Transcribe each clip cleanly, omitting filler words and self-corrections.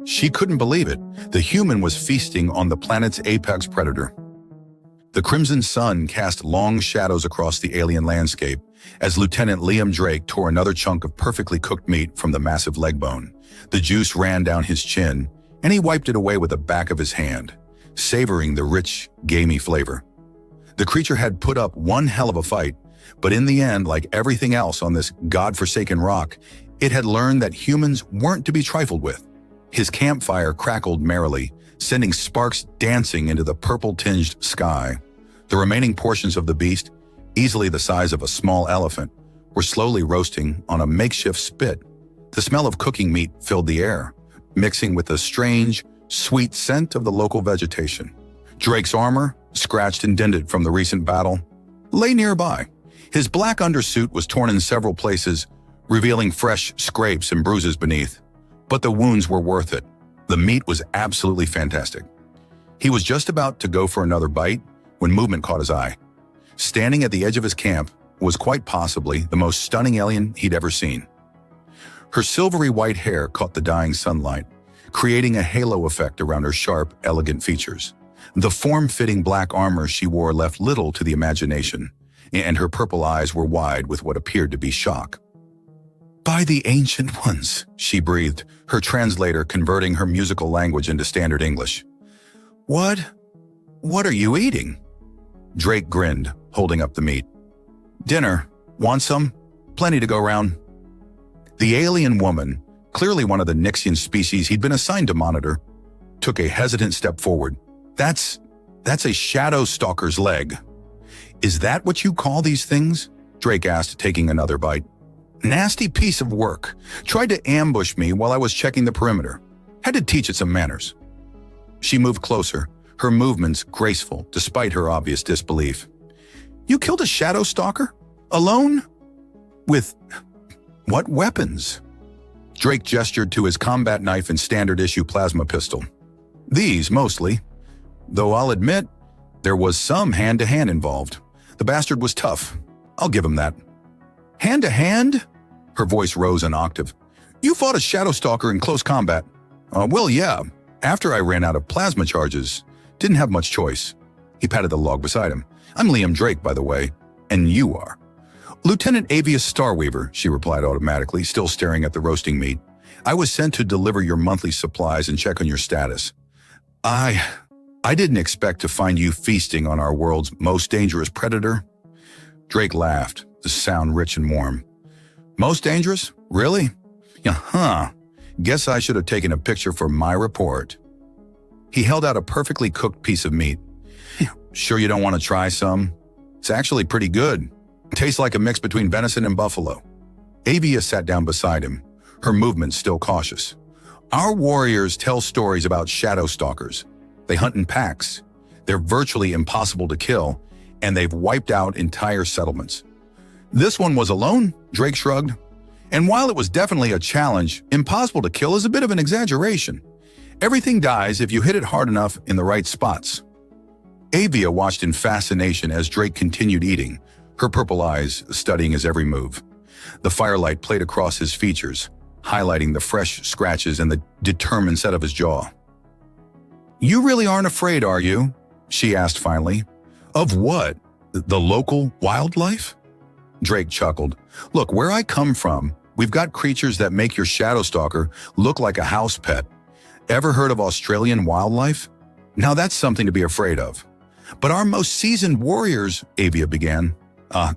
She couldn't believe it. The human was feasting on the planet's apex predator. The crimson sun cast long shadows across the alien landscape as Lieutenant Liam Drake tore another chunk of perfectly cooked meat from the massive leg bone. The juice ran down his chin, and he wiped it away with the back of his hand, savoring the rich, gamey flavor. The creature had put up one hell of a fight, but in the end, like everything else on this godforsaken rock, it had learned that humans weren't to be trifled with. His campfire crackled merrily, sending sparks dancing into the purple-tinged sky. The remaining portions of the beast, easily the size of a small elephant, were slowly roasting on a makeshift spit. The smell of cooking meat filled the air, mixing with the strange, sweet scent of the local vegetation. Drake's armor, scratched and dented from the recent battle, lay nearby. His black undersuit was torn in several places, revealing fresh scrapes and bruises beneath. But the wounds were worth it. The meat was absolutely fantastic. He was just about to go for another bite when movement caught his eye. Standing at the edge of his camp was quite possibly the most stunning alien he'd ever seen. Her silvery white hair caught the dying sunlight, creating a halo effect around her sharp, elegant features. The form-fitting black armor she wore left little to the imagination, and her purple eyes were wide with what appeared to be shock. "By the Ancient Ones," she breathed, her translator converting her musical language into standard English. What are you eating?" Drake grinned, holding up the meat. "Dinner. Want some? Plenty to go round." The alien woman, clearly one of the Nixian species he'd been assigned to monitor, took a hesitant step forward. That's a shadow stalker's leg." "Is that what you call these things?" Drake asked, taking another bite. "Nasty piece of work. Tried to ambush me while I was checking the perimeter. Had to teach it some manners." She moved closer, her movements graceful despite her obvious disbelief. "You killed a shadow stalker? Alone? With what weapons?" Drake gestured to his combat knife and standard-issue plasma pistol. "These, mostly. Though I'll admit, there was some hand-to-hand involved. The bastard was tough. I'll give him that." "Hand-to-hand?" Her voice rose an octave. "You fought a shadow stalker in close combat." Well, yeah. After I ran out of plasma charges. Didn't have much choice." He patted the log beside him. "I'm Liam Drake, by the way. And you are?" "Lieutenant Avius Starweaver," she replied automatically, still staring at the roasting meat. "I was sent to deliver your monthly supplies and check on your status. I didn't expect to find you feasting on our world's most dangerous predator." Drake laughed, the sound rich and warm. "Most dangerous? Really? Yeah, Guess I should have taken a picture for my report." He held out a perfectly cooked piece of meat. "Sure you don't want to try some? It's actually pretty good. Tastes like a mix between venison and buffalo." Avia sat down beside him, her movements still cautious. "Our warriors tell stories about shadow stalkers. They hunt in packs. They're virtually impossible to kill, and they've wiped out entire settlements. This one was alone," Drake shrugged. "And while it was definitely a challenge, impossible to kill is a bit of an exaggeration. Everything dies if you hit it hard enough in the right spots." Avia watched in fascination as Drake continued eating, her purple eyes studying his every move. The firelight played across his features, highlighting the fresh scratches and the determined set of his jaw. "You really aren't afraid, are you?" she asked finally. "Of what? The local wildlife?" Drake chuckled. "Look, where I come from, we've got creatures that make your shadow stalker look like a house pet. Ever heard of Australian wildlife? Now that's something to be afraid of." "But our most seasoned warriors," Avia began.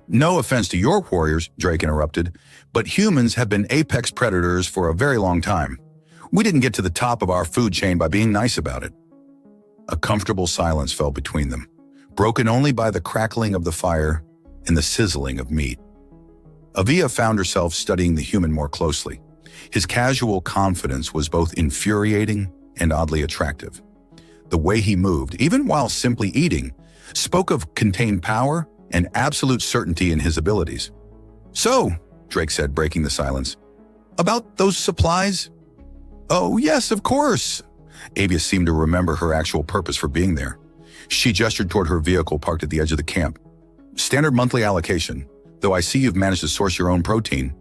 No offense to your warriors," Drake interrupted, "but humans have been apex predators for a very long time. We didn't get to the top of our food chain by being nice about it." A comfortable silence fell between them, broken only by the crackling of the fire and the sizzling of meat. Avia found herself studying the human more closely. His casual confidence was both infuriating and oddly attractive. The way he moved, even while simply eating, spoke of contained power and absolute certainty in his abilities. "So," Drake said, breaking the silence, "about those supplies?" "Oh, yes, of course." Avia seemed to remember her actual purpose for being there. She gestured toward her vehicle parked at the edge of the camp. "Standard monthly allocation, though I see you've managed to source your own protein."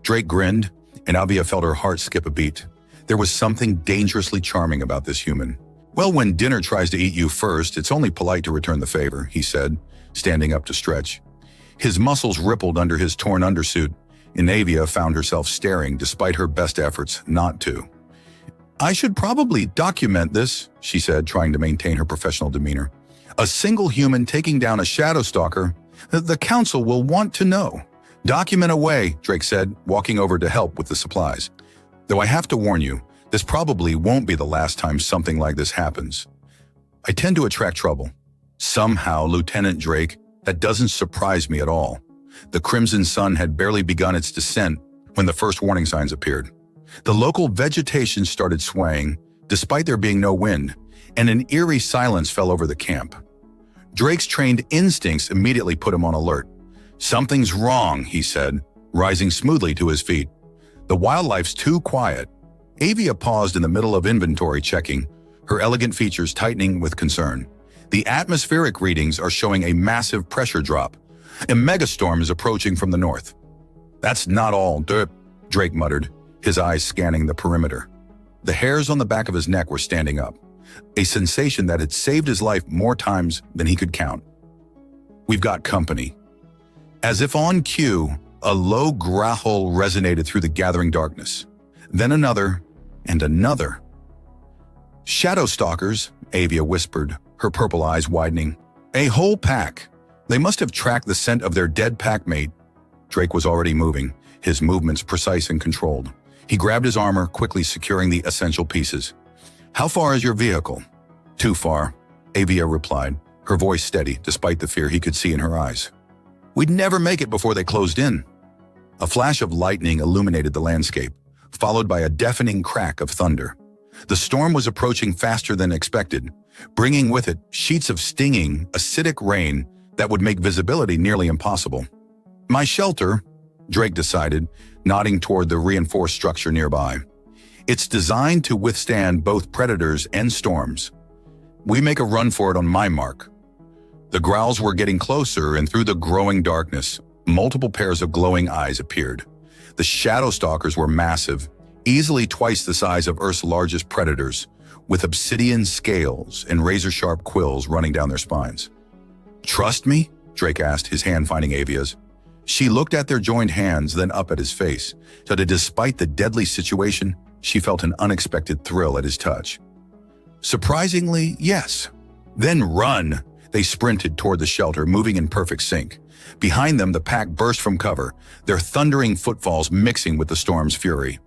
Drake grinned, and Avia felt her heart skip a beat. There was something dangerously charming about this human. "Well, when dinner tries to eat you first, it's only polite to return the favor," he said, standing up to stretch. His muscles rippled under his torn undersuit, and Avia found herself staring despite her best efforts not to. "I should probably document this," she said, trying to maintain her professional demeanor. "A single human taking down a shadow stalker. The council will want to know." "Document away," Drake said, walking over to help with the supplies. "Though I have to warn you, this probably won't be the last time something like this happens. I tend to attract trouble." "Somehow, Lieutenant Drake, that doesn't surprise me at all." The Crimson Sun had barely begun its descent when the first warning signs appeared. The local vegetation started swaying, despite there being no wind, and an eerie silence fell over the camp. Drake's trained instincts immediately put him on alert. "Something's wrong," he said, rising smoothly to his feet. "The wildlife's too quiet." Avia paused in the middle of inventory checking, her elegant features tightening with concern. "The atmospheric readings are showing a massive pressure drop. A megastorm is approaching from the north." "That's not all, Drake muttered, his eyes scanning the perimeter. The hairs on the back of his neck were standing up, a sensation that had saved his life more times than he could count. "We've got company." As if on cue, a low growl resonated through the gathering darkness. Then another, and another. "Shadow stalkers," Avia whispered, her purple eyes widening. "A whole pack. They must have tracked the scent of their dead packmate." Drake was already moving, his movements precise and controlled. He grabbed his armor, quickly securing the essential pieces. "How far is your vehicle?" "Too far," Avia replied, her voice steady despite the fear he could see in her eyes. "We'd never make it before they closed in." A flash of lightning illuminated the landscape, followed by a deafening crack of thunder. The storm was approaching faster than expected, bringing with it sheets of stinging, acidic rain that would make visibility nearly impossible. "My shelter," Drake decided, nodding toward the reinforced structure nearby. "It's designed to withstand both predators and storms. We make a run for it on my mark." The growls were getting closer, and through the growing darkness, multiple pairs of glowing eyes appeared. The shadow stalkers were massive, easily twice the size of Earth's largest predators, with obsidian scales and razor-sharp quills running down their spines. "Trust me?" Drake asked, his hand finding Avia's. She looked at their joined hands, then up at his face, so that despite the deadly situation, she felt an unexpected thrill at his touch. "Surprisingly, yes." "Then run!" They sprinted toward the shelter, moving in perfect sync. Behind them, the pack burst from cover, their thundering footfalls mixing with the storm's fury.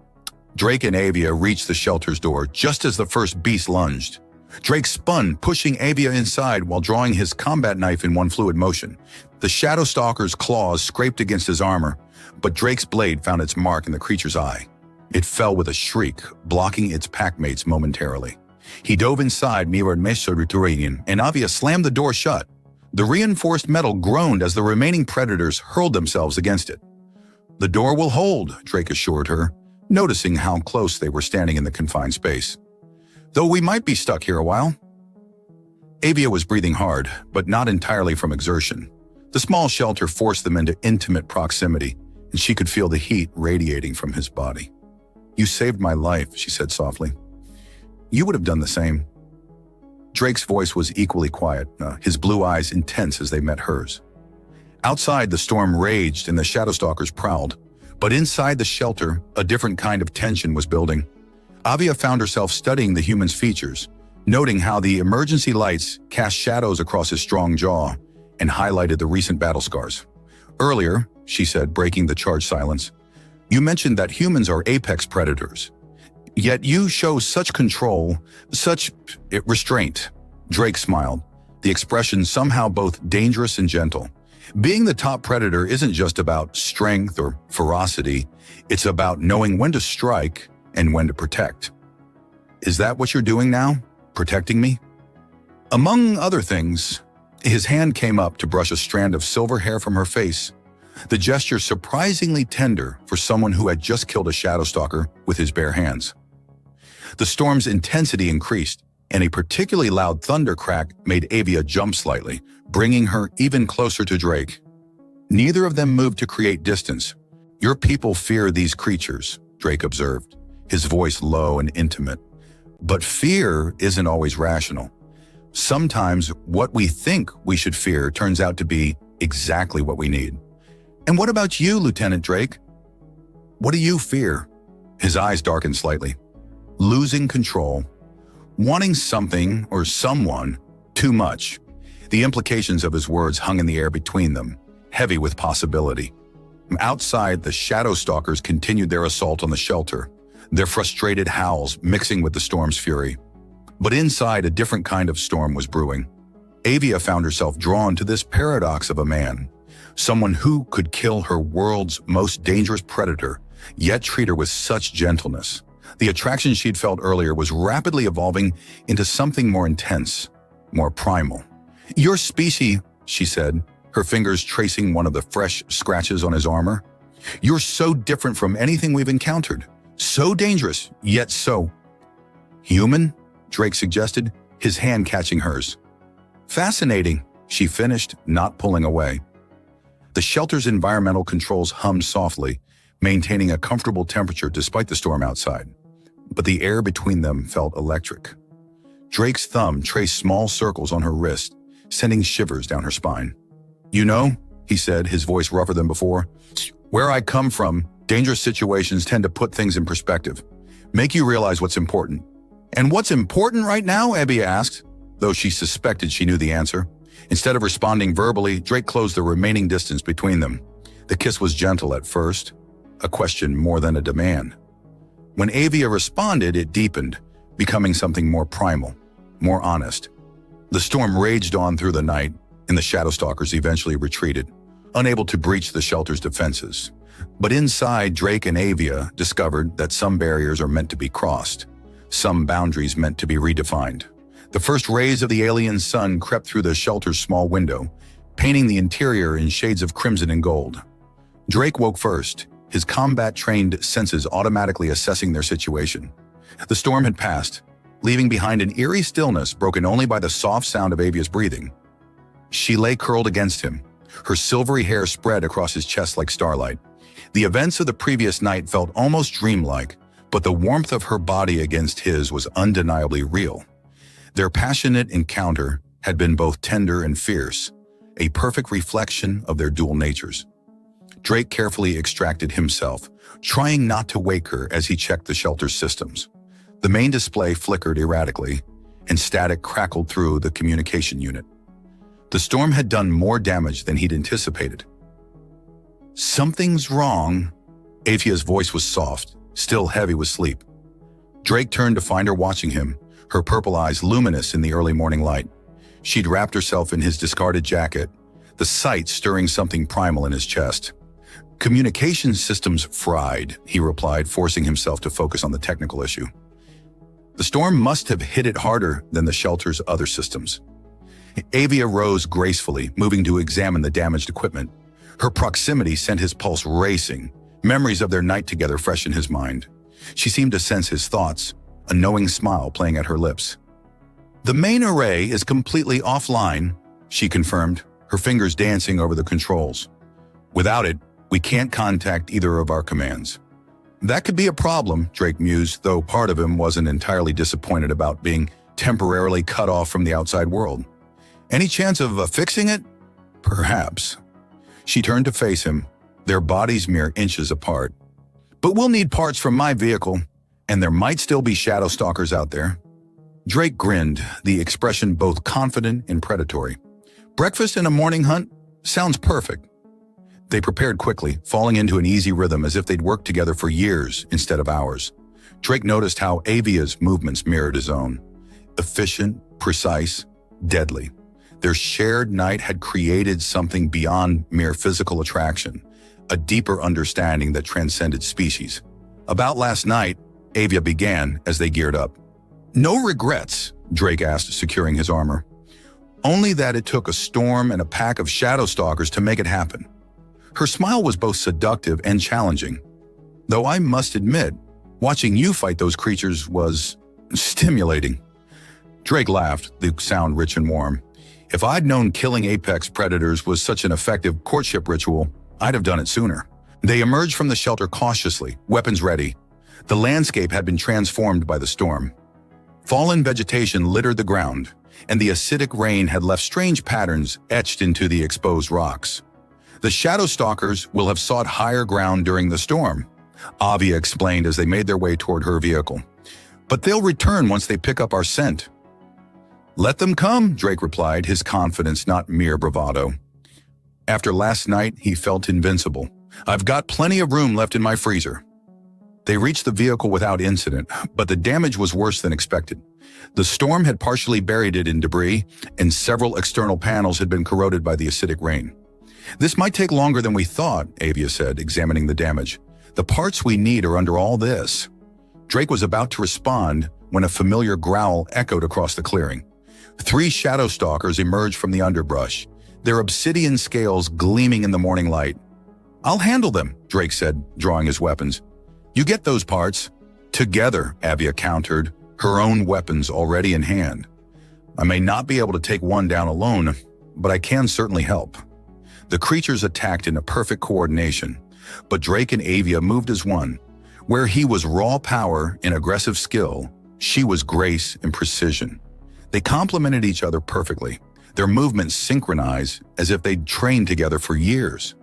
Drake and Avia reached the shelter's door just as the first beast lunged. Drake spun, pushing Avia inside while drawing his combat knife in one fluid motion. The shadow stalker's claws scraped against his armor, but Drake's blade found its mark in the creature's eye. It fell with a shriek, blocking its packmates momentarily. He dove inside Mirror Mesodurian, and Avia slammed the door shut. The reinforced metal groaned as the remaining predators hurled themselves against it. "The door will hold," Drake assured her, noticing how close they were standing in the confined space. "Though we might be stuck here a while." Avia was breathing hard, but not entirely from exertion. The small shelter forced them into intimate proximity, and she could feel the heat radiating from his body. "You saved my life," she said softly. "You would have done the same." Drake's voice was equally quiet, his blue eyes intense as they met hers. Outside, the storm raged and the shadow stalkers prowled, but inside the shelter, a different kind of tension was building. Avia found herself studying the human's features, noting how the emergency lights cast shadows across his strong jaw and highlighted the recent battle scars. "Earlier," she said, breaking the charged silence, "you mentioned that humans are apex predators. Yet you show such control, such restraint." Drake smiled, the expression somehow both dangerous and gentle. "Being the top predator isn't just about strength or ferocity, it's about knowing when to strike and when to protect." "Is that what you're doing now? Protecting me?" "Among other things." His hand came up to brush a strand of silver hair from her face, the gesture surprisingly tender for someone who had just killed a shadow stalker with his bare hands. The storm's intensity increased, and a particularly loud thunder crack made Avia jump slightly, bringing her even closer to Drake. Neither of them moved to create distance. "Your people fear these creatures," Drake observed, his voice low and intimate. But fear isn't always rational. Sometimes what we think we should fear turns out to be exactly what we need. And what about you, Lieutenant Drake? What do you fear? His eyes darkened slightly. Losing control. Wanting something or someone too much. The implications of his words hung in the air between them, heavy with possibility. Outside, the shadow stalkers continued their assault on the shelter, their frustrated howls mixing with the storm's fury. But inside, a different kind of storm was brewing. Avia found herself drawn to this paradox of a man, someone who could kill her world's most dangerous predator, yet treat her with such gentleness. The attraction she'd felt earlier was rapidly evolving into something more intense, more primal. "Your species," she said, her fingers tracing one of the fresh scratches on his armor. "You're so different from anything we've encountered. So dangerous, yet so..." "Human?" Drake suggested, his hand catching hers. "Fascinating," she finished, not pulling away. The shelter's environmental controls hummed softly, maintaining a comfortable temperature despite the storm outside. But the air between them felt electric. Drake's thumb traced small circles on her wrist, sending shivers down her spine. "You know," he said, his voice rougher than before, "where I come from, dangerous situations tend to put things in perspective, make you realize what's important." "And what's important right now?" Abby asked, though she suspected she knew the answer. Instead of responding verbally, Drake closed the remaining distance between them. The kiss was gentle at first, a question more than a demand. When Avia responded, it deepened, becoming something more primal, more honest. The storm raged on through the night, and the Shadowstalkers eventually retreated, unable to breach the shelter's defenses. But inside, Drake and Avia discovered that some barriers are meant to be crossed, some boundaries meant to be redefined. The first rays of the alien sun crept through the shelter's small window, painting the interior in shades of crimson and gold. Drake woke first, his combat-trained senses automatically assessing their situation. The storm had passed, leaving behind an eerie stillness broken only by the soft sound of Avia's breathing. She lay curled against him, her silvery hair spread across his chest like starlight. The events of the previous night felt almost dreamlike, but the warmth of her body against his was undeniably real. Their passionate encounter had been both tender and fierce, a perfect reflection of their dual natures. Drake carefully extracted himself, trying not to wake her as he checked the shelter's systems. The main display flickered erratically, and static crackled through the communication unit. The storm had done more damage than he'd anticipated. "Something's wrong." Avia's voice was soft, still heavy with sleep. Drake turned to find her watching him, her purple eyes luminous in the early morning light. She'd wrapped herself in his discarded jacket, the sight stirring something primal in his chest. "Communication systems fried," he replied, forcing himself to focus on the technical issue. The storm must have hit it harder than the shelter's other systems. Avia rose gracefully, moving to examine the damaged equipment. Her proximity sent his pulse racing, memories of their night together fresh in his mind. She seemed to sense his thoughts, a knowing smile playing at her lips. "The main array is completely offline," she confirmed, her fingers dancing over the controls. "Without it, we can't contact either of our commands." "That could be a problem," Drake mused, though part of him wasn't entirely disappointed about being temporarily cut off from the outside world. "Any chance of fixing it?" "Perhaps." She turned to face him, their bodies mere inches apart. "But we'll need parts from my vehicle, and there might still be shadow stalkers out there." Drake grinned, the expression both confident and predatory. "Breakfast and a morning hunt? Sounds perfect." They prepared quickly, falling into an easy rhythm as if they'd worked together for years instead of hours. Drake noticed how Avia's movements mirrored his own. Efficient, precise, deadly. Their shared night had created something beyond mere physical attraction, a deeper understanding that transcended species. "About last night," Avia began as they geared up. "No regrets?" Drake asked, securing his armor. "Only that it took a storm and a pack of shadow stalkers to make it happen." Her smile was both seductive and challenging. "Though I must admit, watching you fight those creatures was stimulating." Drake laughed, the sound rich and warm. "If I'd known killing apex predators was such an effective courtship ritual, I'd have done it sooner." They emerged from the shelter cautiously, weapons ready. The landscape had been transformed by the storm. Fallen vegetation littered the ground, and the acidic rain had left strange patterns etched into the exposed rocks. The shadow stalkers will have sought higher ground during the storm, Avia explained as they made their way toward her vehicle. But they'll return once they pick up our scent. Let them come, Drake replied, his confidence not mere bravado. After last night, he felt invincible. I've got plenty of room left in my freezer. They reached the vehicle without incident, but the damage was worse than expected. The storm had partially buried it in debris, and several external panels had been corroded by the acidic rain. This might take longer than we thought, Avia said, examining the damage. The parts we need are under all this. Drake was about to respond when a familiar growl echoed across the clearing. 3 shadow stalkers emerged from the underbrush, their obsidian scales gleaming in the morning light. I'll handle them, Drake said, drawing his weapons. You get those parts. Together, Avia countered, her own weapons already in hand. I may not be able to take one down alone, but I can certainly help. The creatures attacked in a perfect coordination, but Drake and Avia moved as one. Where he was raw power and aggressive skill, she was grace and precision. They complemented each other perfectly, their movements synchronized as if they'd trained together for years.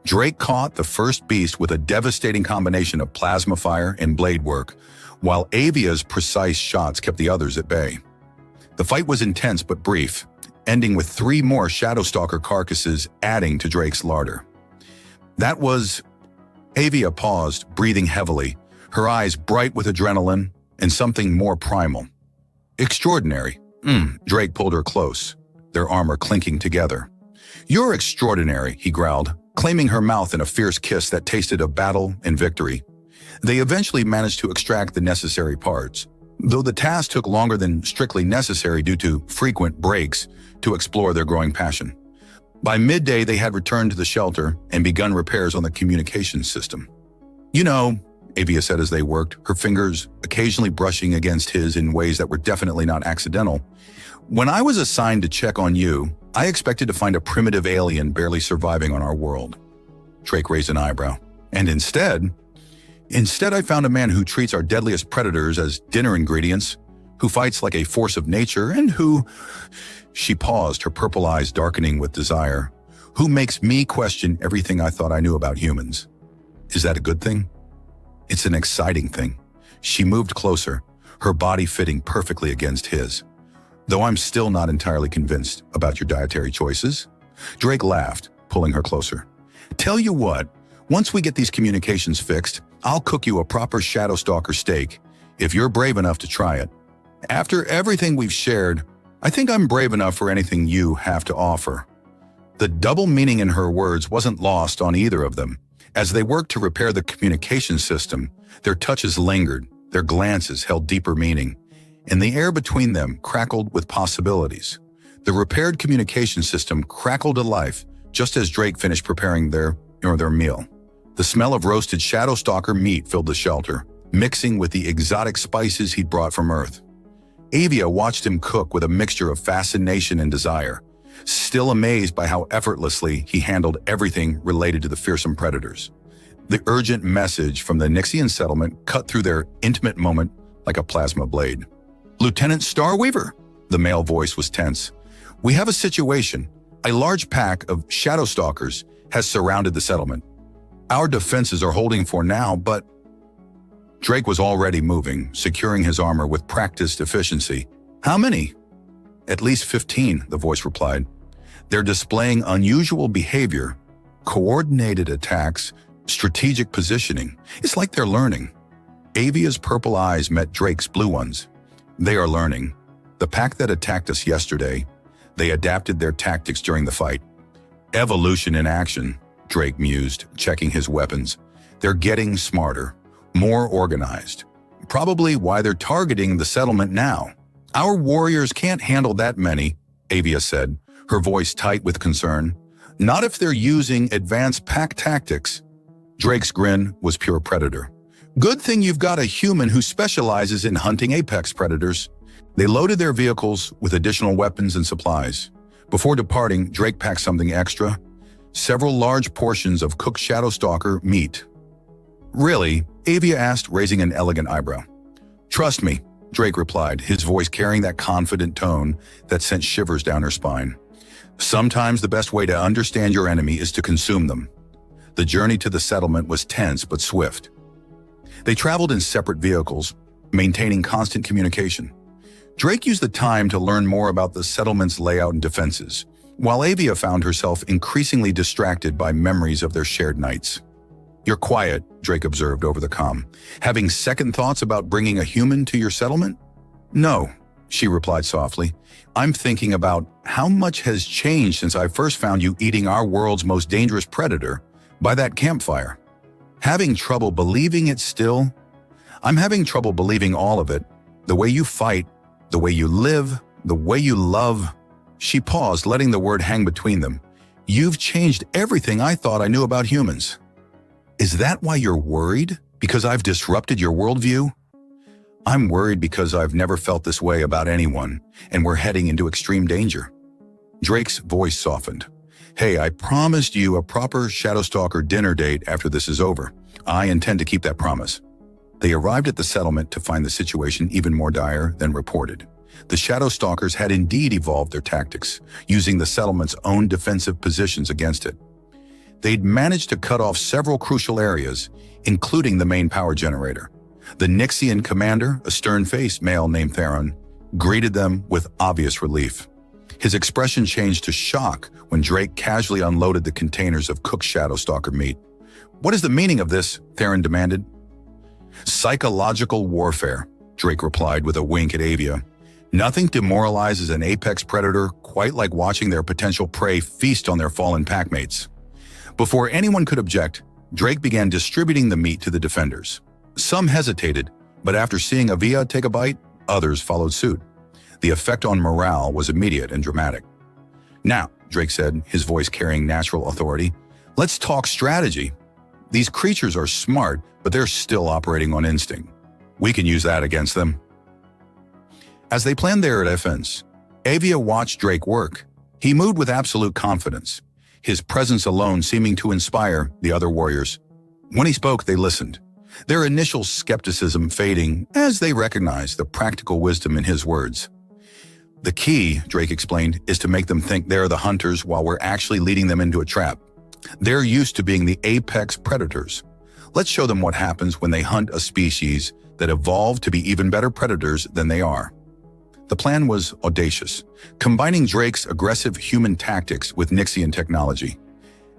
Drake caught the first beast with a devastating combination of plasma fire and blade work, while Avia's precise shots kept the others at bay. The fight was intense but brief, ending with 3 more Shadowstalker carcasses adding to Drake's larder. That was... Avia paused, breathing heavily, her eyes bright with adrenaline and something more primal. Extraordinary. Drake pulled her close, their armor clinking together. You're extraordinary, he growled, claiming her mouth in a fierce kiss that tasted of battle and victory. They eventually managed to extract the necessary parts, though the task took longer than strictly necessary due to frequent breaks to explore their growing passion. By midday, they had returned to the shelter and begun repairs on the communications system. You know, Avia said as they worked, her fingers occasionally brushing against his in ways that were definitely not accidental. When I was assigned to check on you, I expected to find a primitive alien barely surviving on our world. Drake raised an eyebrow. And instead I found a man who treats our deadliest predators as dinner ingredients, who fights like a force of nature, and who... She paused, her purple eyes darkening with desire. Who makes me question everything I thought I knew about humans? Is that a good thing? It's an exciting thing. She moved closer, her body fitting perfectly against his. Though I'm still not entirely convinced about your dietary choices. Drake laughed, pulling her closer. Tell you what, once we get these communications fixed, I'll cook you a proper Shadowstalker steak, if you're brave enough to try it. After everything we've shared, I think I'm brave enough for anything you have to offer. The double meaning in her words wasn't lost on either of them. As they worked to repair the communication system, their touches lingered, their glances held deeper meaning, and the air between them crackled with possibilities. The repaired communication system crackled to life just as Drake finished preparing their meal. The smell of roasted Shadowstalker meat filled the shelter, mixing with the exotic spices he'd brought from Earth. Avia watched him cook with a mixture of fascination and desire, still amazed by how effortlessly he handled everything related to the fearsome predators. The urgent message from the Nixian settlement cut through their intimate moment like a plasma blade. Lieutenant Starweaver, the male voice was tense. We have a situation. A large pack of Shadowstalkers has surrounded the settlement. Our defenses are holding for now, but... Drake was already moving, securing his armor with practiced efficiency. How many? At least 15, the voice replied. They're displaying unusual behavior, coordinated attacks, strategic positioning. It's like they're learning. Avia's purple eyes met Drake's blue ones. They are learning. The pack that attacked us yesterday, they adapted their tactics during the fight. Evolution in action, Drake mused, checking his weapons. They're getting smarter, more organized. Probably why they're targeting the settlement now. Our warriors can't handle that many, Avia said, her voice tight with concern. Not if they're using advanced pack tactics. Drake's grin was pure predator. Good thing you've got a human who specializes in hunting apex predators. They loaded their vehicles with additional weapons and supplies. Before departing, Drake packed something extra. Several large portions of cooked Shadowstalker meat. Really? Avia asked, raising an elegant eyebrow. Trust me, Drake replied, his voice carrying that confident tone that sent shivers down her spine. Sometimes the best way to understand your enemy is to consume them. The journey to the settlement was tense but swift. They traveled in separate vehicles, maintaining constant communication. Drake used the time to learn more about the settlement's layout and defenses, while Avia found herself increasingly distracted by memories of their shared nights. You're quiet, Drake observed over the comm. Having second thoughts about bringing a human to your settlement? No, she replied softly. I'm thinking about how much has changed since I first found you eating our world's most dangerous predator by that campfire. Having trouble believing it still? I'm having trouble believing all of it. The way you fight, the way you live, the way you love. She paused, letting the word hang between them. You've changed everything I thought I knew about humans. Is that why you're worried? Because I've disrupted your worldview? I'm worried because I've never felt this way about anyone, and we're heading into extreme danger. Drake's voice softened. Hey, I promised you a proper Shadowstalker dinner date after this is over. I intend to keep that promise. They arrived at the settlement to find the situation even more dire than reported. The Shadowstalkers had indeed evolved their tactics, using the settlement's own defensive positions against it. They'd managed to cut off several crucial areas, including the main power generator. The Nixian commander, a stern-faced male named Theron, greeted them with obvious relief. His expression changed to shock when Drake casually unloaded the containers of cooked Shadowstalker meat. What is the meaning of this? Theron demanded. Psychological warfare, Drake replied with a wink at Avia. Nothing demoralizes an apex predator quite like watching their potential prey feast on their fallen packmates. Before anyone could object, Drake began distributing the meat to the defenders. Some hesitated, but after seeing Avia take a bite, others followed suit. The effect on morale was immediate and dramatic. Now, Drake said, his voice carrying natural authority, let's talk strategy. These creatures are smart, but they're still operating on instinct. We can use that against them. As they planned their defense, Avia watched Drake work. He moved with absolute confidence, his presence alone seeming to inspire the other warriors. When he spoke, they listened, their initial skepticism fading as they recognized the practical wisdom in his words. The key, Drake explained, is to make them think they're the hunters while we're actually leading them into a trap. They're used to being the apex predators. Let's show them what happens when they hunt a species that evolved to be even better predators than they are. The plan was audacious, combining Drake's aggressive human tactics with Nixian technology.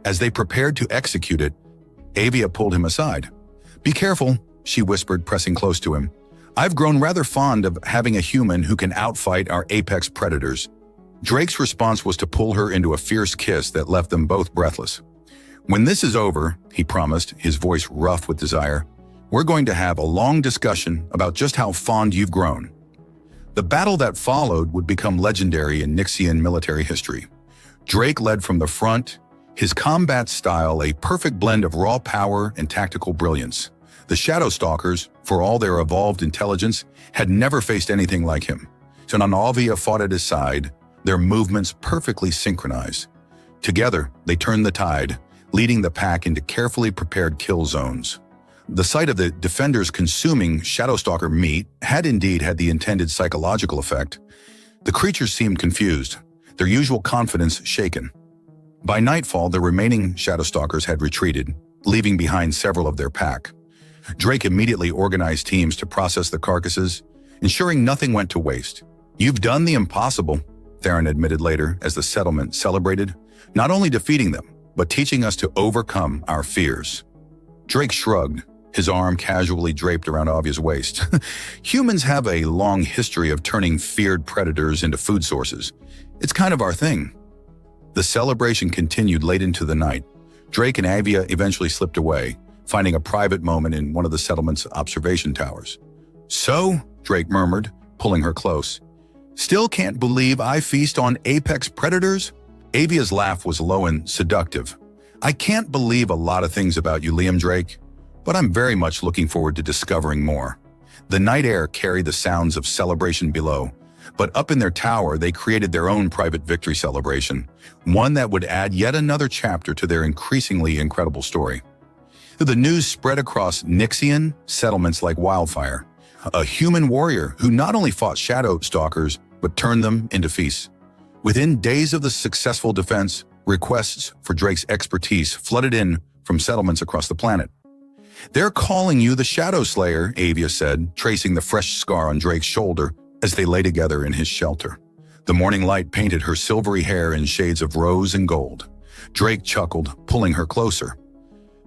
As they prepared to execute it, Avia pulled him aside. Be careful, she whispered, pressing close to him. I've grown rather fond of having a human who can outfight our apex predators. Drake's response was to pull her into a fierce kiss that left them both breathless. When this is over, he promised, his voice rough with desire, we're going to have a long discussion about just how fond you've grown. The battle that followed would become legendary in Nixian military history. Drake led from the front, his combat style a perfect blend of raw power and tactical brilliance. The Shadowstalkers, for all their evolved intelligence, had never faced anything like him. So when Avia fought at his side, their movements perfectly synchronized. Together, they turned the tide, leading the pack into carefully prepared kill zones. The sight of the defenders consuming Shadowstalker meat had indeed had the intended psychological effect. The creatures seemed confused, their usual confidence shaken. By nightfall, the remaining Shadowstalkers had retreated, leaving behind several of their pack. Drake immediately organized teams to process the carcasses, ensuring nothing went to waste. You've done the impossible, Theron admitted later as the settlement celebrated, not only defeating them, but teaching us to overcome our fears. Drake shrugged, his arm casually draped around Avia's waist. Humans have a long history of turning feared predators into food sources. It's kind of our thing. The celebration continued late into the night. Drake and Avia eventually slipped away, finding a private moment in one of the settlement's observation towers. So, Drake murmured, pulling her close. Still can't believe I feast on apex predators? Avia's laugh was low and seductive. I can't believe a lot of things about you, Liam Drake, but I'm very much looking forward to discovering more. The night air carried the sounds of celebration below, but up in their tower they created their own private victory celebration, one that would add yet another chapter to their increasingly incredible story. The news spread across Nixian settlements like wildfire. A human warrior who not only fought shadow stalkers, but turned them into feasts. Within days of the successful defense, requests for Drake's expertise flooded in from settlements across the planet. "They're calling you the Shadow Slayer," Avia said, tracing the fresh scar on Drake's shoulder as they lay together in his shelter. The morning light painted her silvery hair in shades of rose and gold. Drake chuckled, pulling her closer.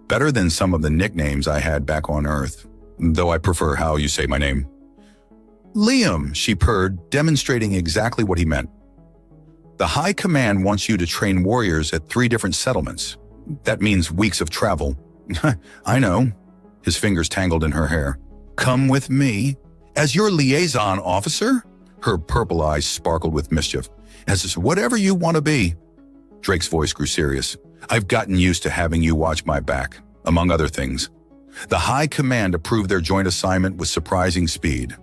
"Better than some of the nicknames I had back on Earth, though I prefer how you say my name." "Liam," she purred, demonstrating exactly what he meant. "The High Command wants you to train warriors at 3 different settlements. That means weeks of travel." "I know." His fingers tangled in her hair. "Come with me." "As your liaison officer?" Her purple eyes sparkled with mischief. "As whatever you want to be." Drake's voice grew serious. "I've gotten used to having you watch my back, among other things." The High Command approved their joint assignment with surprising speed.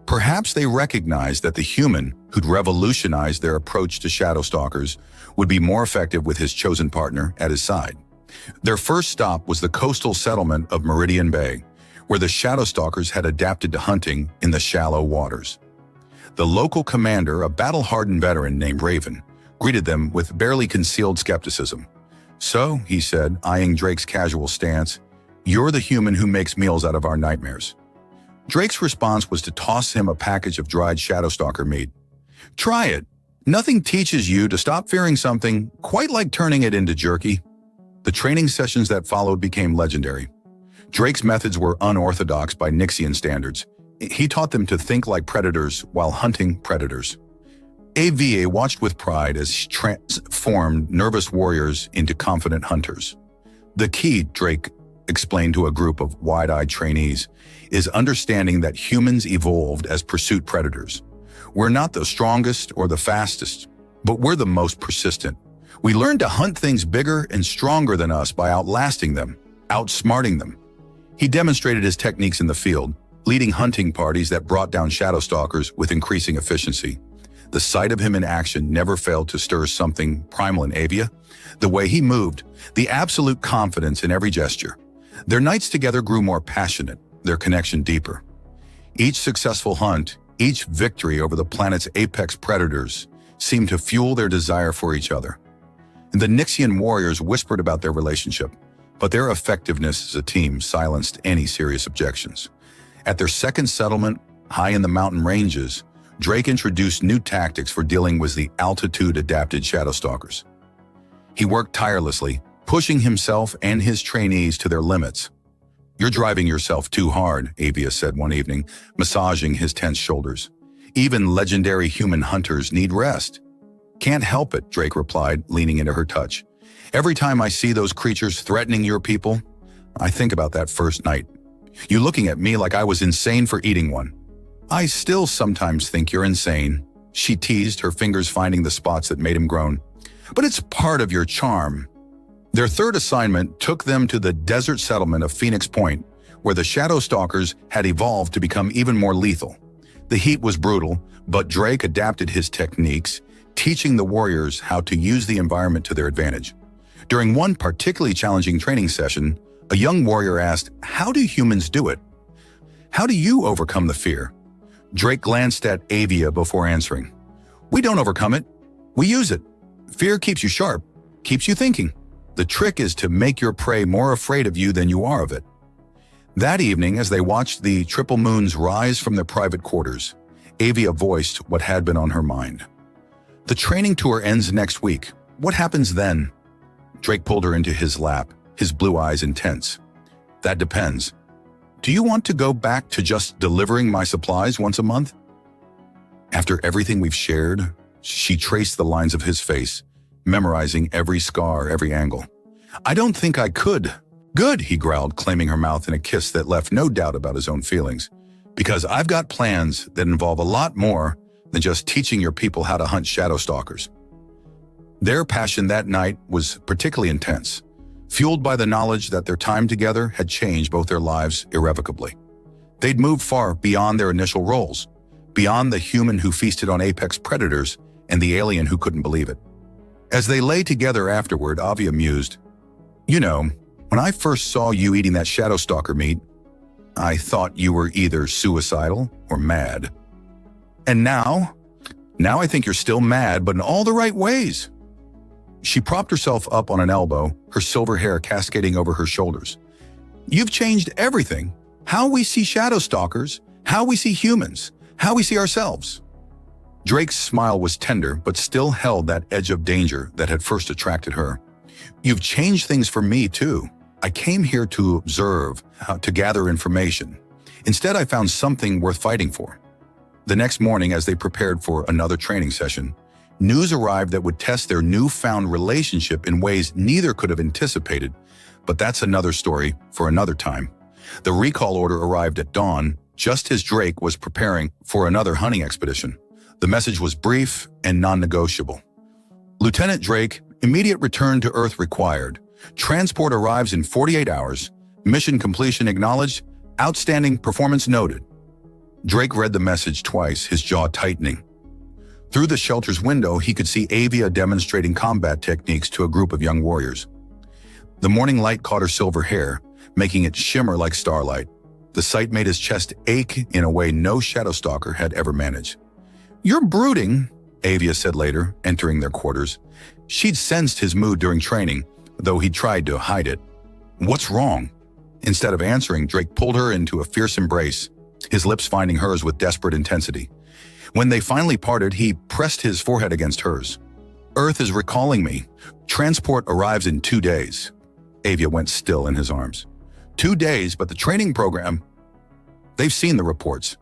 Perhaps they recognized that the human who'd revolutionized their approach to shadow stalkers would be more effective with his chosen partner at his side. Their first stop was the coastal settlement of Meridian Bay, where the shadow stalkers had adapted to hunting in the shallow waters. The local commander, a battle-hardened veteran named Raven, greeted them with barely concealed skepticism. "So," he said, eyeing Drake's casual stance, "you're the human who makes meals out of our nightmares." Drake's response was to toss him a package of dried shadowstalker meat. "Try it. Nothing teaches you to stop fearing something quite like turning it into jerky." The training sessions that followed became legendary. Drake's methods were unorthodox by Nixian standards. He taught them to think like predators while hunting predators. AVA watched with pride as he transformed nervous warriors into confident hunters. "The key," Drake explained to a group of wide-eyed trainees, "is understanding that humans evolved as pursuit predators. We're not the strongest or the fastest, but we're the most persistent. We learn to hunt things bigger and stronger than us by outlasting them, outsmarting them." He demonstrated his techniques in the field, leading hunting parties that brought down shadow stalkers with increasing efficiency. The sight of him in action never failed to stir something primal in Avia. The way he moved, the absolute confidence in every gesture. Their nights together grew more passionate, their connection deeper. Each successful hunt, each victory over the planet's apex predators, seemed to fuel their desire for each other. The Nixian warriors whispered about their relationship, but their effectiveness as a team silenced any serious objections. At their second settlement, high in the mountain ranges, Drake introduced new tactics for dealing with the altitude-adapted shadow stalkers. He worked tirelessly, pushing himself and his trainees to their limits. "You're driving yourself too hard," Avia said one evening, massaging his tense shoulders. "Even legendary human hunters need rest." "Can't help it," Drake replied, leaning into her touch. "Every time I see those creatures threatening your people, I think about that first night. You looking at me like I was insane for eating one." "I still sometimes think you're insane," she teased, her fingers finding the spots that made him groan. "But it's part of your charm." Their third assignment took them to the desert settlement of Phoenix Point, where the shadow stalkers had evolved to become even more lethal. The heat was brutal, but Drake adapted his techniques, teaching the warriors how to use the environment to their advantage. During one particularly challenging training session, a young warrior asked, "How do humans do it? How do you overcome the fear?" Drake glanced at Avia before answering. "We don't overcome it. We use it. Fear keeps you sharp, keeps you thinking. The trick is to make your prey more afraid of you than you are of it." That evening, as they watched the triple moons rise from their private quarters, Avia voiced what had been on her mind. "The training tour ends next week. What happens then?" Drake pulled her into his lap, his blue eyes intense. "That depends. Do you want to go back to just delivering my supplies once a month?" After everything we've shared, she traced the lines of his face, memorizing every scar, every angle. "I don't think I could." "Good," he growled, claiming her mouth in a kiss that left no doubt about his own feelings. "Because I've got plans that involve a lot more than just teaching your people how to hunt shadow stalkers." Their passion that night was particularly intense, fueled by the knowledge that their time together had changed both their lives irrevocably. They'd moved far beyond their initial roles, beyond the human who feasted on apex predators and the alien who couldn't believe it. As they lay together afterward, Avia mused, "You know, When I first saw you eating that shadow stalker meat, I thought you were either suicidal or mad. And now I think you're still mad, but in all the right ways." She propped herself up on an elbow, her silver hair cascading over her shoulders. "You've changed everything. How we see shadow stalkers, how we see humans, how we see ourselves." Drake's smile was tender, but still held that edge of danger that had first attracted her. "You've changed things for me, too. I came here to observe, to gather information. Instead, I found something worth fighting for." The next morning, as they prepared for another training session, news arrived that would test their newfound relationship in ways neither could have anticipated. But that's another story for another time. The recall order arrived at dawn, just as Drake was preparing for another hunting expedition. The message was brief and non-negotiable. "Lieutenant Drake, immediate return to Earth required. Transport arrives in 48 hours. Mission completion acknowledged. Outstanding performance noted." Drake read the message twice, his jaw tightening. Through the shelter's window, he could see Avia demonstrating combat techniques to a group of young warriors. The morning light caught her silver hair, making it shimmer like starlight. The sight made his chest ache in a way no shadow stalker had ever managed. "You're brooding," Avia said later, entering their quarters. She'd sensed his mood during training, though he tried to hide it. "What's wrong?" Instead of answering, Drake pulled her into a fierce embrace, his lips finding hers with desperate intensity. When they finally parted, he pressed his forehead against hers. "Earth is recalling me. Transport arrives in 2 days." Avia went still in his arms. 2 days, but the training program... They've seen the reports.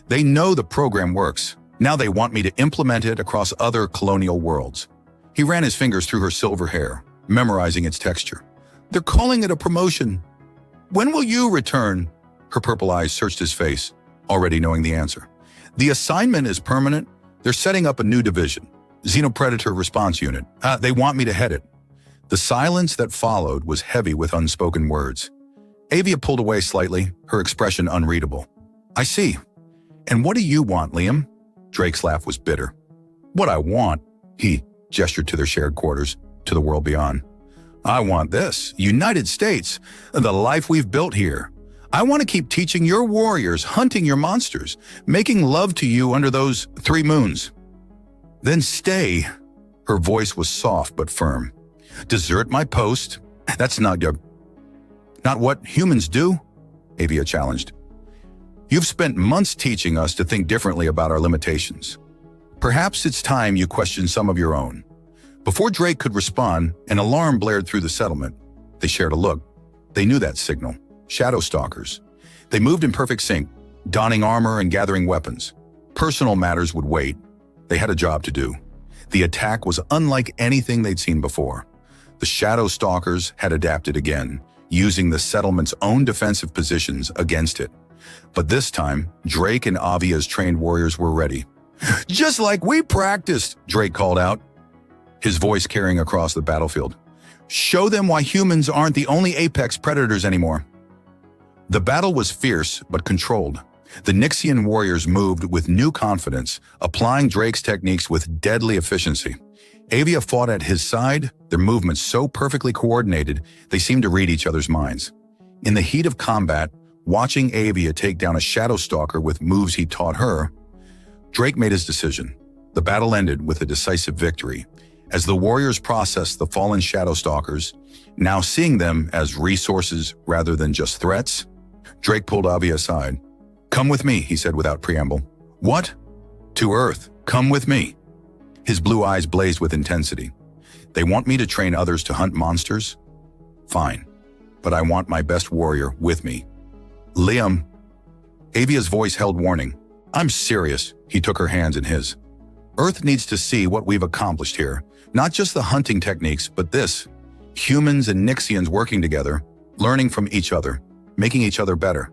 They know the program works. Now they want me to implement it across other colonial worlds. He ran his fingers through her silver hair, memorizing its texture. "They're calling it a promotion. When will you return?" Her purple eyes searched his face, already knowing the answer. "The assignment is permanent. They're setting up a new division, Xenopredator Response Unit. They want me to head it." The silence that followed was heavy with unspoken words. Avia pulled away slightly, her expression unreadable. "I see. And what do you want, Liam?" Drake's laugh was bitter. "What I want," he gestured to their shared quarters, to the world beyond. "I want this, United States, the life we've built here. I want to keep teaching your warriors, hunting your monsters, making love to you under those 3 moons. Then stay." Her voice was soft but firm. "Desert my post? That's not what humans do," Avia challenged. "You've spent months teaching us to think differently about our limitations. Perhaps it's time you question some of your own." Before Drake could respond, an alarm blared through the settlement. They shared a look. They knew that signal. Shadow stalkers. They moved in perfect sync, donning armor and gathering weapons. Personal matters would wait. They had a job to do. The attack was unlike anything they'd seen before. The shadow stalkers had adapted again, using the settlement's own defensive positions against it. But this time, Drake and Avia's trained warriors were ready. "Just like we practiced," Drake called out, his voice carrying across the battlefield. "Show them why humans aren't the only apex predators anymore." The battle was fierce but controlled. The Nixian warriors moved with new confidence, applying Drake's techniques with deadly efficiency. Avia fought at his side, their movements so perfectly coordinated they seemed to read each other's minds. In the heat of combat, watching Avia take down a shadow stalker with moves he taught her, Drake made his decision. The battle ended with a decisive victory, as the warriors processed the fallen shadow stalkers, now seeing them as resources rather than just threats. Drake pulled Avia aside. "Come with me," he said without preamble. "What?" "To Earth. Come with me." His blue eyes blazed with intensity. "They want me to train others to hunt monsters? Fine. But I want my best warrior with me." "Liam." Avia's voice held warning. "I'm serious." He took her hands in his. "Earth needs to see what we've accomplished here. Not just the hunting techniques, but this. Humans and Nixians working together, learning from each other, making each other better.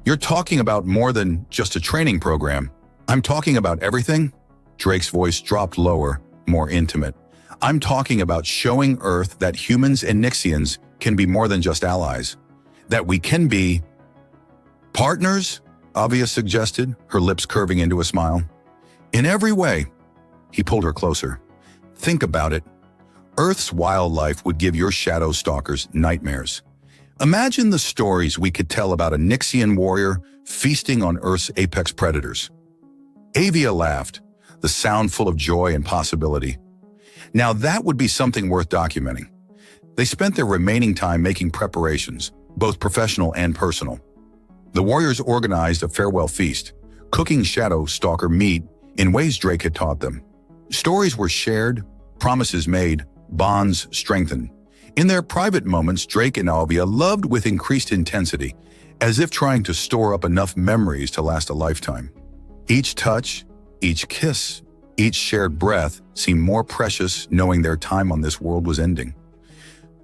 You're talking about more than just a training program. I'm talking about everything." Drake's voice dropped lower, more intimate. "I'm talking about showing Earth that humans and Nixians can be more than just allies. That we can be partners," Avia suggested, her lips curving into a smile. "In every way." He pulled her closer. "Think about it. Earth's wildlife would give your shadow stalkers nightmares. Imagine the stories we could tell about a Nixian warrior feasting on Earth's apex predators. Avia laughed, the sound full of joy and possibility. Now that would be something worth documenting. They spent their remaining time making preparations, both professional and personal. The warriors organized a farewell feast, cooking shadow stalker meat in ways Drake had taught them. Stories were shared, promises made, bonds strengthened. In their private moments, Drake and Avia loved with increased intensity, as if trying to store up enough memories to last a lifetime. Each touch, each kiss, each shared breath seemed more precious knowing their time on this world was ending.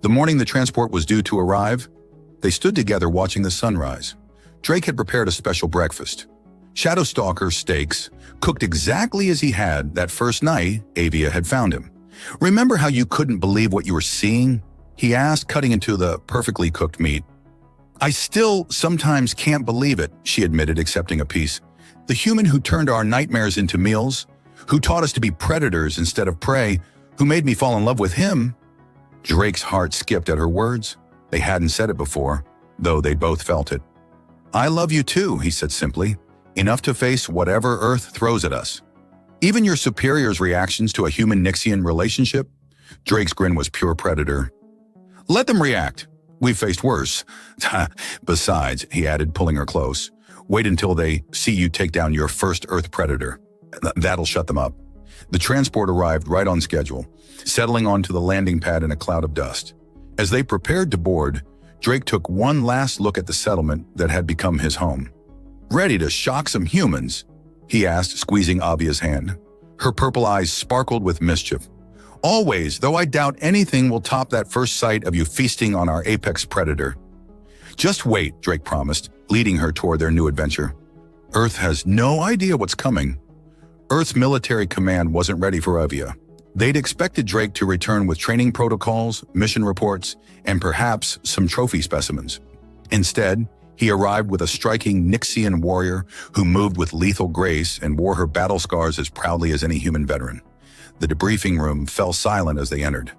The morning the transport was due to arrive, they stood together watching the sunrise. Drake had prepared a special breakfast. Shadow Stalker steaks, cooked exactly as he had that first night Avia had found him. "Remember how you couldn't believe what you were seeing?" he asked, cutting into the perfectly cooked meat. "I still sometimes can't believe it," she admitted, accepting a piece. "The human who turned our nightmares into meals, who taught us to be predators instead of prey, who made me fall in love with him." Drake's heart skipped at her words. They hadn't said it before, though they both felt it. "I love you too," he said simply, "enough to face whatever Earth throws at us." "Even your superior's reactions to a human-Nixian relationship?" Drake's grin was pure predator. "Let them react. We've faced worse. Besides," he added, pulling her close, "wait until they see you take down your first Earth predator. That'll shut them up." The transport arrived right on schedule, settling onto the landing pad in a cloud of dust. As they prepared to board, Drake took one last look at the settlement that had become his home. "Ready to shock some humans?" he asked, squeezing Avia's hand. Her purple eyes sparkled with mischief. "Always, though I doubt anything will top that first sight of you feasting on our apex predator." "Just wait," Drake promised, leading her toward their new adventure. Earth has no idea what's coming. Earth's military command wasn't ready for Avia. They'd expected Drake to return with training protocols, mission reports, and perhaps some trophy specimens. Instead, he arrived with a striking Nixian warrior who moved with lethal grace and wore her battle scars as proudly as any human veteran. The debriefing room fell silent as they entered.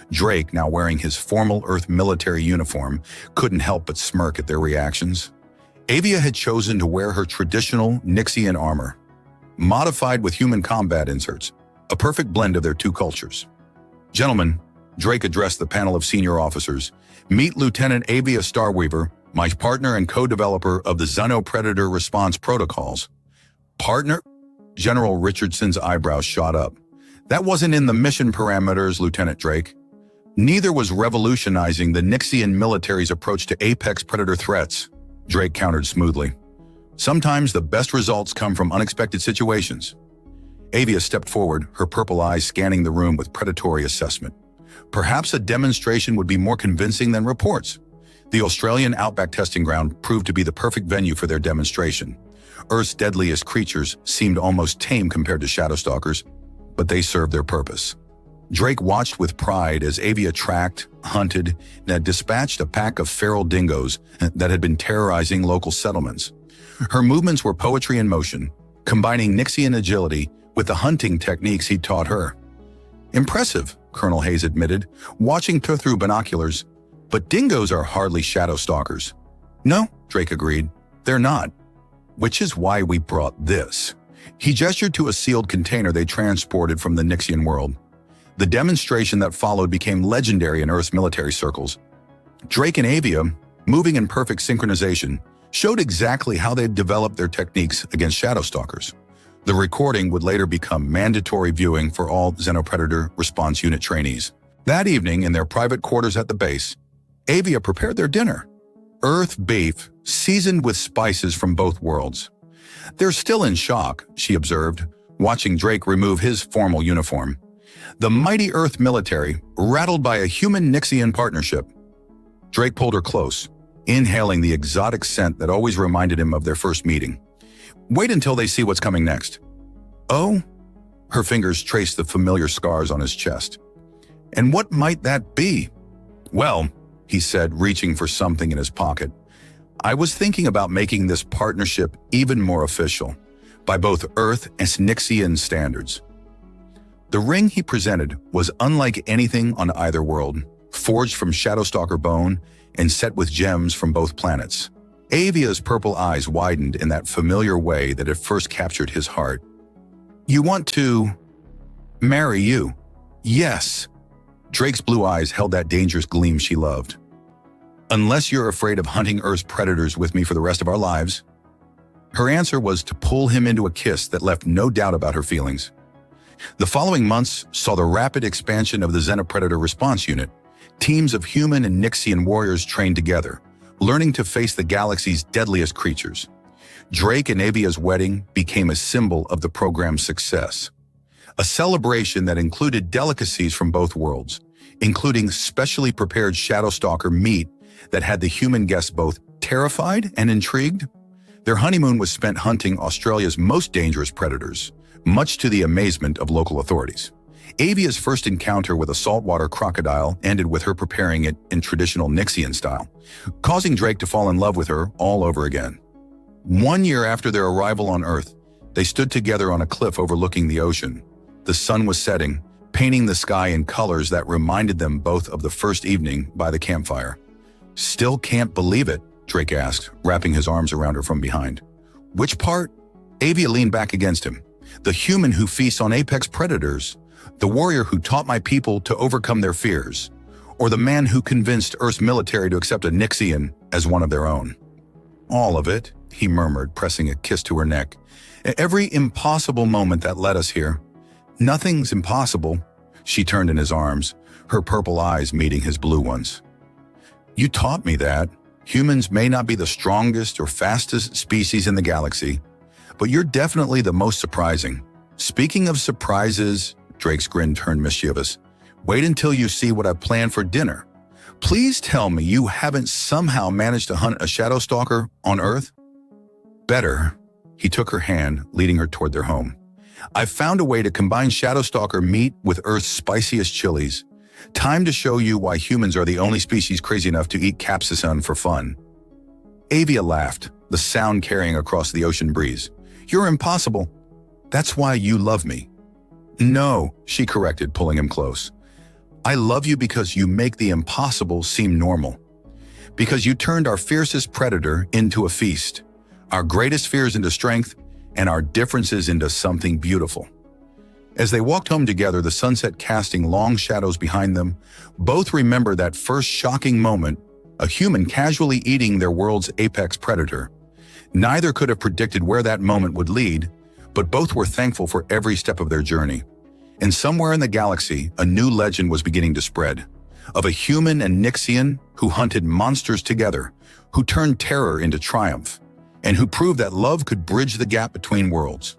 Drake, now wearing his formal Earth military uniform, couldn't help but smirk at their reactions. Avia had chosen to wear her traditional Nixian armor, modified with human combat inserts, a perfect blend of their two cultures. "Gentlemen," Drake addressed the panel of senior officers, "meet Lieutenant Avia Starweaver, my partner and co-developer of the Xenopredator response protocols." "Partner?" General Richardson's eyebrows shot up. "That wasn't in the mission parameters, Lieutenant Drake." "Neither was revolutionizing the Nixian military's approach to apex predator threats," Drake countered smoothly. "Sometimes the best results come from unexpected situations." Avia stepped forward, her purple eyes scanning the room with predatory assessment. Perhaps a demonstration would be more convincing than reports. The Australian Outback Testing Ground proved to be the perfect venue for their demonstration. Earth's deadliest creatures seemed almost tame compared to shadow stalkers, but they served their purpose. Drake watched with pride as Avia tracked, hunted, and dispatched a pack of feral dingoes that had been terrorizing local settlements. Her movements were poetry in motion, combining Nixian agility with the hunting techniques he'd taught her. "Impressive," Colonel Hayes admitted, watching her through binoculars. "But dingoes are hardly shadow stalkers." "No," Drake agreed, "they're not. Which is why we brought this." He gestured to a sealed container they transported from the Nixian world. The demonstration that followed became legendary in Earth's military circles. Drake and Avia, moving in perfect synchronization, showed exactly how they'd developed their techniques against shadow stalkers. The recording would later become mandatory viewing for all Xenopredator response unit trainees. That evening, in their private quarters at the base, Avia prepared their dinner. Earth beef, seasoned with spices from both worlds. "They're still in shock," she observed, watching Drake remove his formal uniform. The mighty Earth military, rattled by a human-Nixian partnership. Drake pulled her close, inhaling the exotic scent that always reminded him of their first meeting. "Wait until they see what's coming next." "Oh?" Her fingers traced the familiar scars on his chest. "And what might that be?" "Well," he said, reaching for something in his pocket, "I was thinking about making this partnership even more official, by both Earth and Nixian standards." The ring he presented was unlike anything on either world, forged from Shadowstalker bone and set with gems from both planets. Avia's purple eyes widened in that familiar way that had first captured his heart. "You want to marry you?" "Yes." Drake's blue eyes held that dangerous gleam she loved. "Unless you're afraid of hunting Earth's predators with me for the rest of our lives." Her answer was to pull him into a kiss that left no doubt about her feelings. The following months saw the rapid expansion of the Xenopredator Response Unit. Teams of human and Nixian warriors trained together, learning to face the galaxy's deadliest creatures. Drake and Avia's wedding became a symbol of the program's success. A celebration that included delicacies from both worlds, including specially prepared Shadowstalker meat that had the human guests both terrified and intrigued. Their honeymoon was spent hunting Australia's most dangerous predators, much to the amazement of local authorities. Avia's first encounter with a saltwater crocodile ended with her preparing it in traditional Nixian style, causing Drake to fall in love with her all over again. 1 year after their arrival on Earth, they stood together on a cliff overlooking the ocean. The sun was setting, painting the sky in colors that reminded them both of the first evening by the campfire. "Still can't believe it," Drake asked, wrapping his arms around her from behind. "Which part?" Avia leaned back against him. "The human who feasts on apex predators, the warrior who taught my people to overcome their fears, or the man who convinced Earth's military to accept a Nixian as one of their own." "All of it," he murmured, pressing a kiss to her neck. "Every impossible moment that led us here." "Nothing's impossible." She turned in his arms, her purple eyes meeting his blue ones. "You taught me that. Humans may not be the strongest or fastest species in the galaxy, but you're definitely the most surprising." "Speaking of surprises," Drake's grin turned mischievous, "wait until you see what I've planned for dinner. Please tell me you haven't somehow managed to hunt a Shadowstalker on Earth?" "Better." He took her hand, leading her toward their home. "I've found a way to combine Shadowstalker meat with Earth's spiciest chilies. Time to show you why humans are the only species crazy enough to eat capsicum for fun." Avia laughed, the sound carrying across the ocean breeze. "You're impossible. That's why you love me." "No," she corrected, pulling him close. "I love you because you make the impossible seem normal. Because you turned our fiercest predator into a feast, our greatest fears into strength, and our differences into something beautiful." As they walked home together, the sunset casting long shadows behind them, both remembered that first shocking moment, a human casually eating their world's apex predator. Neither could have predicted where that moment would lead, but both were thankful for every step of their journey. And somewhere in the galaxy, a new legend was beginning to spread, of a human and Nixian who hunted monsters together, who turned terror into triumph, and who proved that love could bridge the gap between worlds.